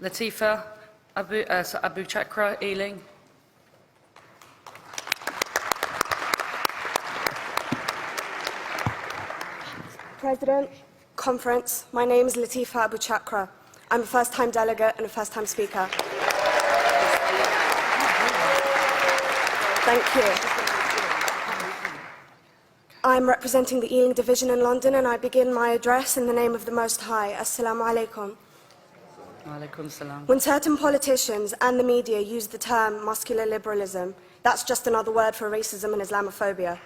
Latifa Abu Chakra, Ealing. President, Conference, my name is Latifa Abu Chakra. I'm a first-time delegate and a first-time speaker. Thank you. I'm representing the Ealing Division in London, and I begin my address in the name of the Most High. Assalamu alaikum. Alaikum salam. When certain politicians and the media use the term muscular liberalism, that's just another word for racism and Islamophobia.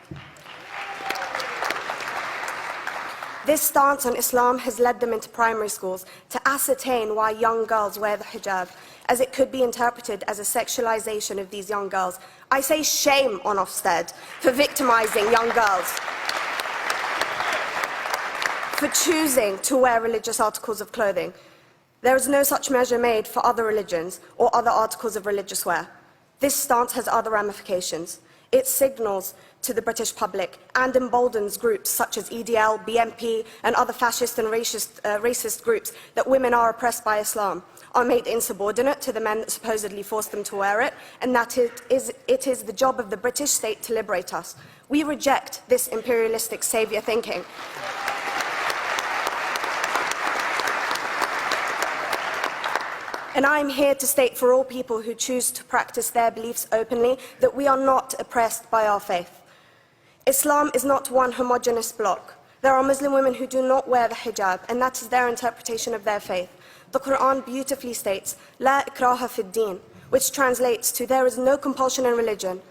This stance on Islam has led them into primary schools to ascertain why young girls wear the hijab, as it could be interpreted as a sexualization of these young girls. I say shame on Ofsted for victimizing young girls, for choosing to wear religious articles of clothing. There is no such measure made for other religions or other articles of religious wear. This stance has other ramifications. It signals to the British public and emboldens groups such as EDL, BNP, and other fascist and racist groups that women are oppressed by Islam, are made insubordinate to the men that supposedly forced them to wear it, and that it is the job of the British state to liberate us. We reject this imperialistic saviour thinking. And I am here to state for all people who choose to practice their beliefs openly that we are not oppressed by our faith. Islam is not one homogeneous block. There are Muslim women who do not wear the hijab, and that is their interpretation of their faith. The Quran beautifully states, "La ikraha fid din," which translates to, "There is no compulsion in religion."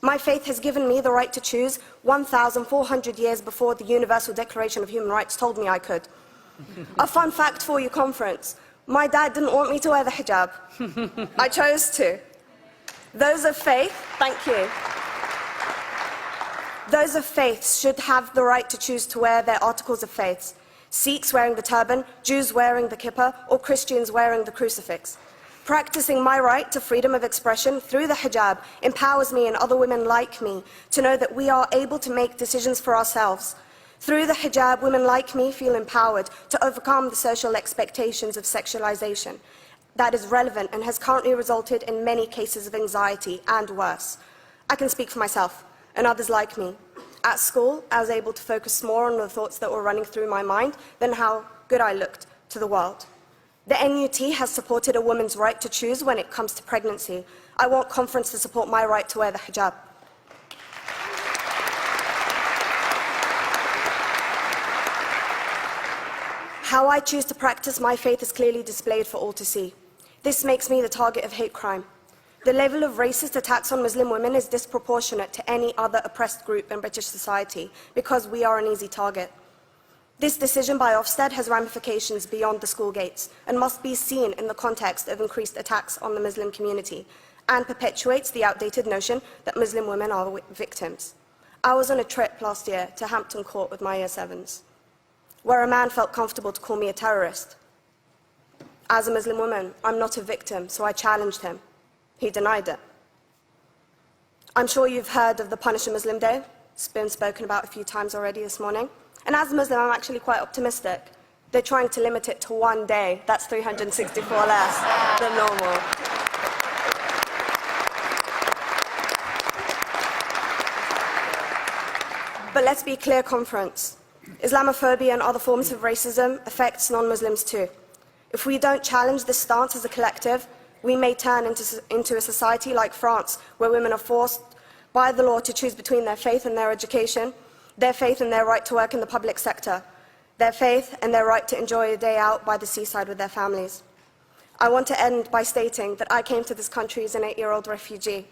My faith has given me the right to choose 1,400 years before the Universal Declaration of Human Rights told me I could. A fun fact for you, conference. My dad didn't want me to wear the hijab. I chose to. Those of faith, thank you. Those of faith should have the right to choose to wear their articles of faith. Sikhs wearing the turban, Jews wearing the kippah, or Christians wearing the crucifix. Practicing my right to freedom of expression through the hijab empowers me and other women like me to know that we are able to make decisions for ourselves. Through the hijab, women like me feel empowered to overcome the social expectations of sexualization that is relevant and has currently resulted in many cases of anxiety and worse. I can speak for myself and others like me. At school, I was able to focus more on the thoughts that were running through my mind than how good I looked to the world. The NUT has supported a woman's right to choose when it comes to pregnancy. I want conference to support my right to wear the hijab. How I choose to practice my faith is clearly displayed for all to see. This makes me the target of hate crime. The level of racist attacks on Muslim women is disproportionate to any other oppressed group in British society because we are an easy target. This decision by Ofsted has ramifications beyond the school gates and must be seen in the context of increased attacks on the Muslim community and perpetuates the outdated notion that Muslim women are victims. I was on a trip last year to Hampton Court with my Year 7s, where a man felt comfortable to call me a terrorist. As a Muslim woman, I'm not a victim, so I challenged him. He denied it. I'm sure you've heard of the Punish a Muslim Day. It's been spoken about a few times already this morning. And as a Muslim, I'm actually quite optimistic. They're trying to limit it to one day. That's 364 less than normal. But let's be clear, conference. Islamophobia and other forms of racism affects non-Muslims too. If we don't challenge this stance as a collective, we may turn into a society like France, where women are forced by the law to choose between their faith and their education, their faith and their right to work in the public sector, their faith and their right to enjoy a day out by the seaside with their families. I want to end by stating that I came to this country as an 8-year-old refugee.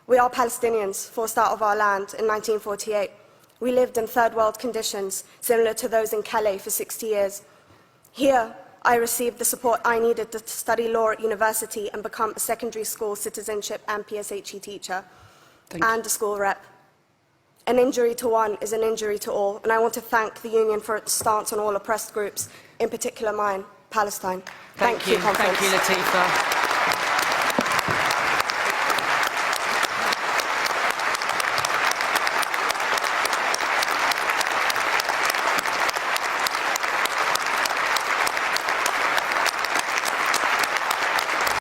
We are Palestinians, forced out of our land in 1948. We lived in third world conditions, similar to those in Calais for 60 years. Here, I received the support I needed to study law at university and become a secondary school citizenship and PSHE teacher, and a school rep. An injury to one is an injury to all, and I want to thank the Union for its stance on all oppressed groups, in particular mine, Palestine. Thank you, conference. Thank you, Latifa.